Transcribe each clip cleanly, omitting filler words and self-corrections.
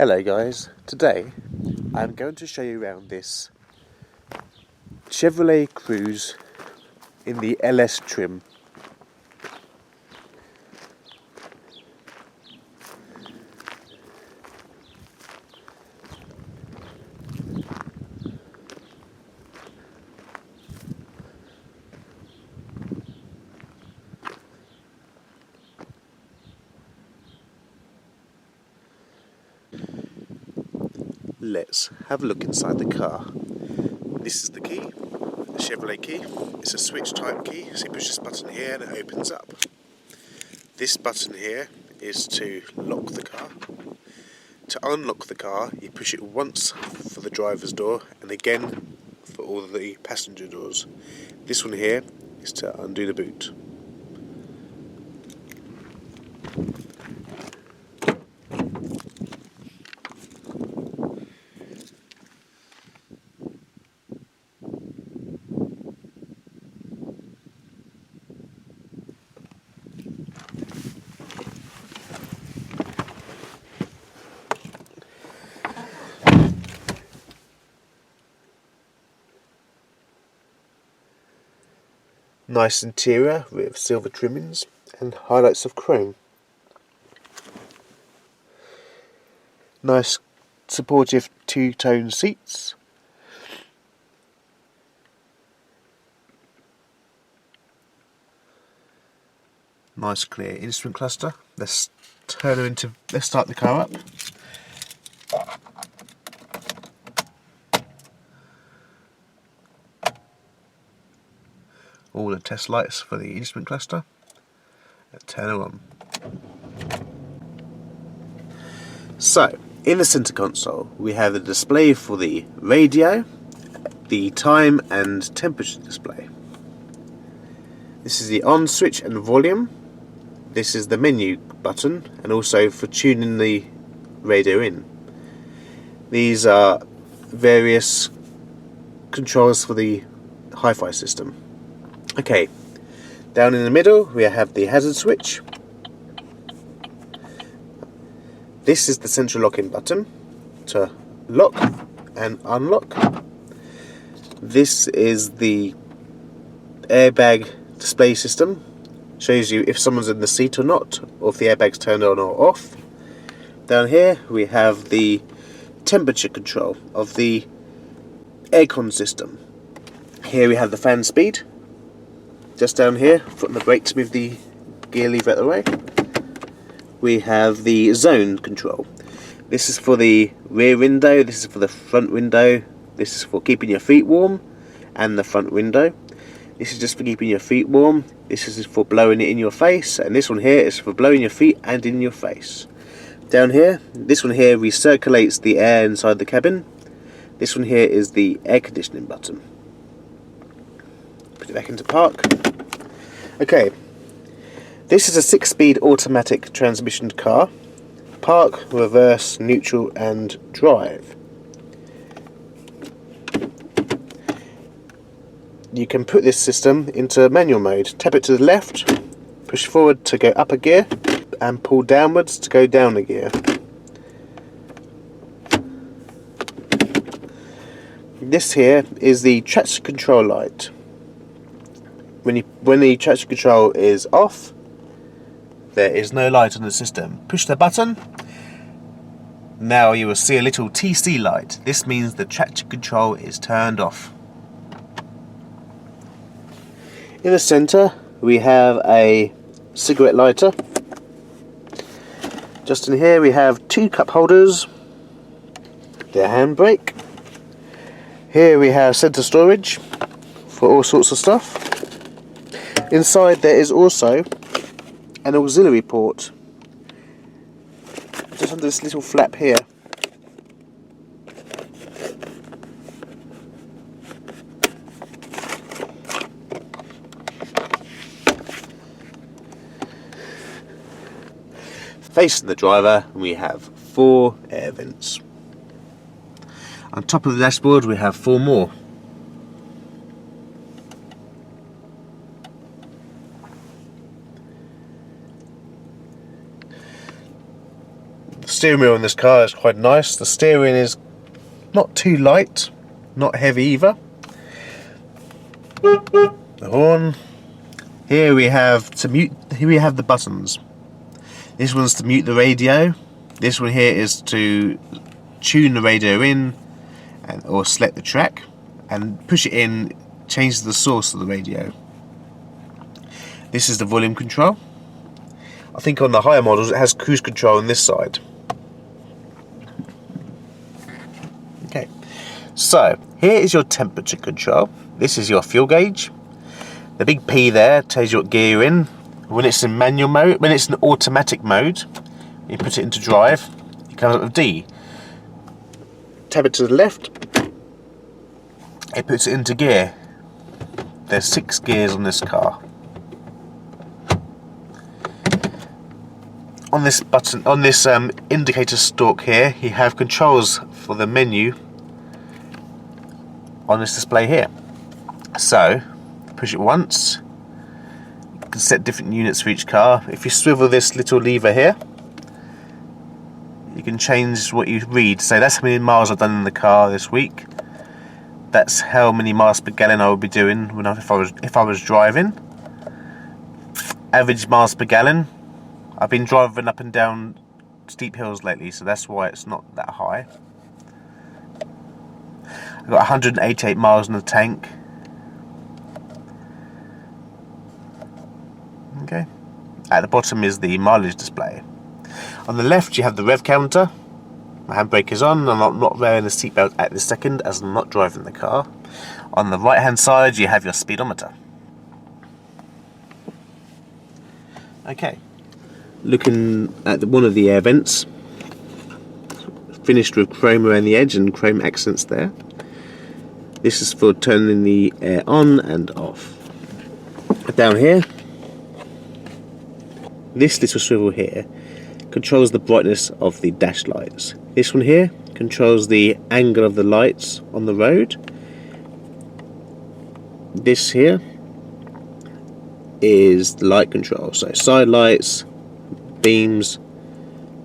Hello guys, today I'm going to show you around this Chevrolet Cruze in the LS trim. Let's have a look inside the car. This is the key, the Chevrolet key. It's a switch type key, so you push this button here and it opens up. This button here is to lock the car. To unlock the car, you push it once for the driver's door and again for all the passenger doors. This one here is to undo the boot. Nice interior with silver trimmings and highlights of chrome. Nice supportive two-tone seats. Nice clear instrument cluster. Let's start the car up. All the test lights for the instrument cluster. Turn it on. So, in the center console, we have the display for the radio, the time and temperature display. This is the on switch and volume. This is the menu button, and also for tuning the radio in. These are various controls for the hi-fi system. Okay, down in the middle we have the hazard switch. This is the central locking button to lock and unlock. This is the airbag display system. Shows you if someone's in the seat or not, or if the airbag's turned on or off. Down here we have the temperature control of the aircon system. Here we have the fan speed. Just down here, foot on the brake to move the gear lever out of the way. We have the zone control. This is for the rear window, this is for the front window, this is for keeping your feet warm, and the front window. This is just for keeping your feet warm, this is for blowing it in your face, and this one here is for blowing your feet and in your face. Down here, this one here recirculates the air inside the cabin. This one here is the air conditioning button. Put it back into park. Okay, this is a 6-speed automatic transmission car. Park, reverse, neutral and drive. You can put this system into manual mode. Tap it to the left, push forward to go up a gear, and pull downwards to go down a gear. This here is the traction control light. When the traction control is off, there is no light on the system. Push the button. Now you will see a little TC light. This means the traction control is turned off. In the center we have a cigarette lighter. Just in here we have 2 cup holders, the handbrake. Here we have center storage for all sorts of stuff. Inside there is also an auxiliary port, just under this little flap here. Facing the driver we have 4 air vents. On top of the dashboard we have 4 more. steering wheel in this car is quite nice. The steering is not too light, not heavy either. The horn. Here we have to mute. Here we have the buttons. This one's to mute the radio. This one here is to tune the radio in, or select the track, and push it in. Change the source of the radio. This is the volume control. I think on the higher models it has cruise control on this side. Okay, so here is your temperature control. This is your fuel gauge. The big P there tells you what gear you're in. When it's in manual mode, when it's in automatic mode, you put it into drive, it comes up with D. Tab it to the left, it puts it into gear. There's 6 gears on this car. On this button, on this indicator stalk here, you have controls for the menu on this display here. So, push it once. You can set different units for each car. If you swivel this little lever here, you can change what you read. So that's how many miles I've done in the car this week. That's how many miles per gallon I would be doing when if I was driving. Average miles per gallon. I've been driving up and down steep hills lately, so that's why it's not that high. I've got 188 miles in the tank. Okay. At the bottom is the mileage display. On the left you have the rev counter. My handbrake is on. I'm not wearing the seatbelt at this second as I'm not driving the car. On the right hand side you have your speedometer. Okay. Looking at one of the air vents, finished with chrome around the edge and chrome accents there. This is for turning the air on and off. Down here, this little swivel here controls the brightness of the dash lights. This one here controls the angle of the lights on the road. This here is the light control, so side lights, beams,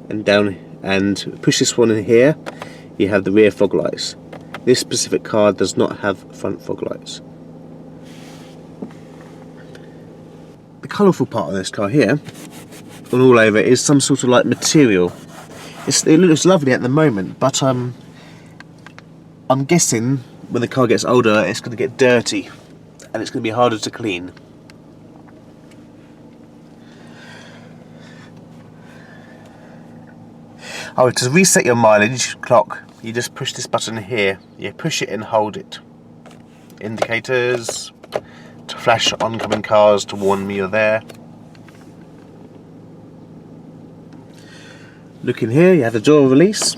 and down, and push this one in here, you have the rear fog lights. This specific car does not have front fog lights. The colourful part of this car here, and all over, is some sort of like material. It looks lovely at the moment, but I'm guessing when the car gets older it's going to get dirty and it's going to be harder to clean. Oh, to reset your mileage clock, you just push this button here. You push it and hold it. Indicators to flash oncoming cars to warn me you're there. Look in here, you have the door release.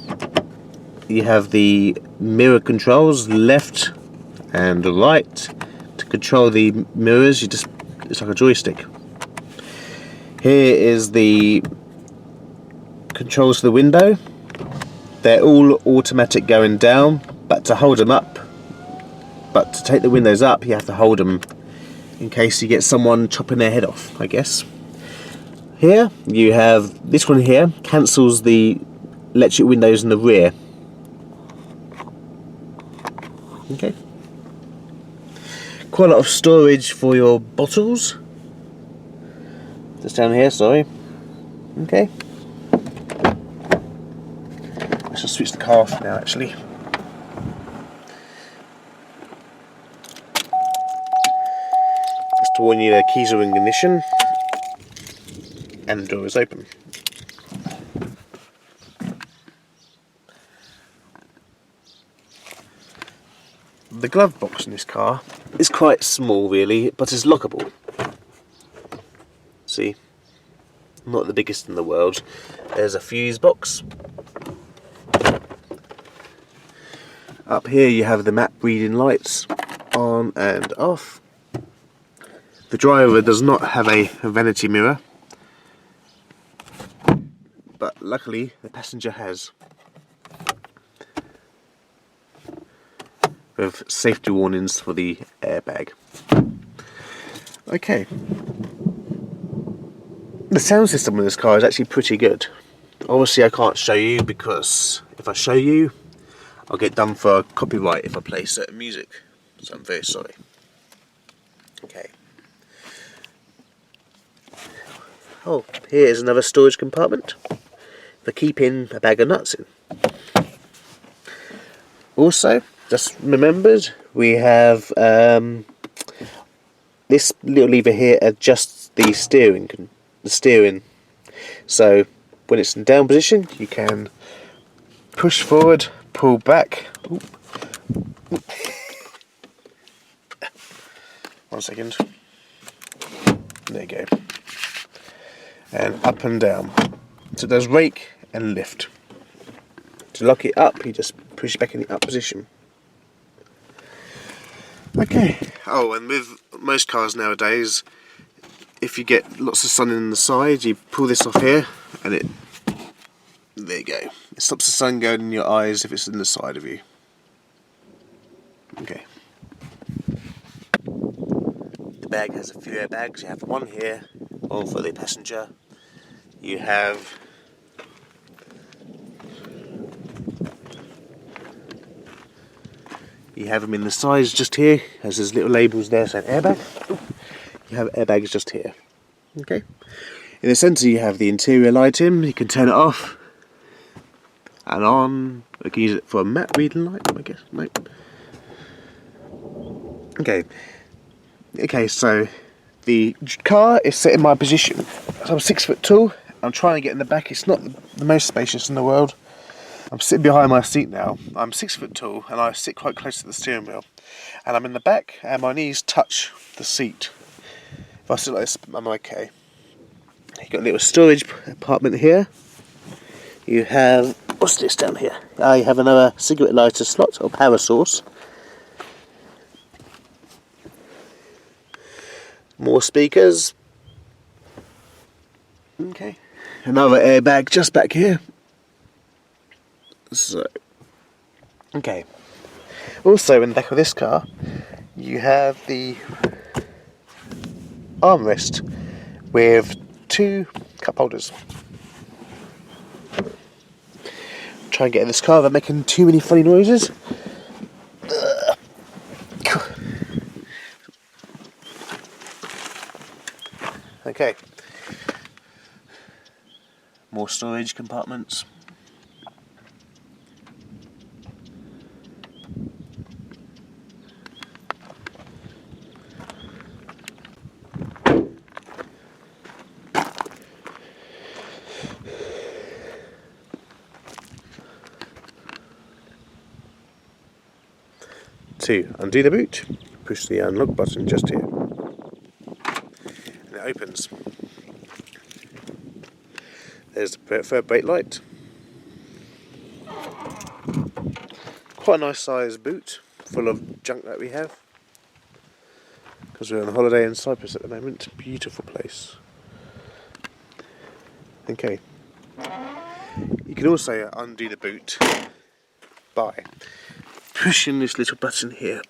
You have the mirror controls, left and right. To control the mirrors, it's like a joystick. Here is the controls for the window. They're all automatic going down, but to hold them up, but to take the windows up you have to hold them in case you get someone chopping their head off, I guess. Here you have this one here, cancels the electric windows in the rear. Okay. Quite a lot of storage for your bottles. Just down here, sorry. Okay. I shall switch the car off now actually. Just to warn you, the keys are in ignition and the door is open. The glove box in this car is quite small really, but it's lockable. See, not the biggest in the world. There's a fuse box. Up here you have the map reading lights on and off. The driver does not have a vanity mirror, but luckily the passenger has, with safety warnings for the airbag. Okay. The sound system in this car is actually pretty good. Obviously I can't show you, because if I show you I'll get done for copyright if I play certain music, so I'm very sorry. Okay. Oh, here's another storage compartment for keeping a bag of nuts in. Also, just remembered, we have this little lever here adjusts the steering. So when it's in down position, you can push forward, pull back. Oop. One second. There you go. And up and down. So it does rake and lift. To lock it up, you just push back in the up position. Okay. Oh, and with most cars nowadays, if you get lots of sun in the side, you pull this off here, and there you go. It stops the sun going in your eyes if it's in the side of you. Okay. The bag has a few airbags. You have one here, one for the passenger. You have them in the sides just here, as there's little labels there saying airbag. You have airbags just here. Okay. In the centre you have the interior lighting. You can turn it off and on. We can use it for a map reading light, I guess. No. Okay, so the car is set in my position. So I'm 6 foot tall. I'm trying to get in the back. It's not the most spacious in the world. I'm sitting behind my seat now. I'm 6 foot tall and I sit quite close to the steering wheel. And I'm in the back and my knees touch the seat. If I sit like this, I'm okay. You've got a little storage compartment here. You have, what's this down here? You have another cigarette lighter slot or power source. More speakers. Okay. Another airbag just back here. So, okay. Also in the back of this car, you have the armrest with 2 cup holders. Try and get in this car without making too many funny noises. Okay. More storage compartments. To undo the boot, push the unlock button just here, and it opens. There's the preferred brake light. Quite a nice sized boot, full of junk that we have, because we're on holiday in Cyprus at the moment. Beautiful place. Okay. You can also undo the boot by pushing this little button here.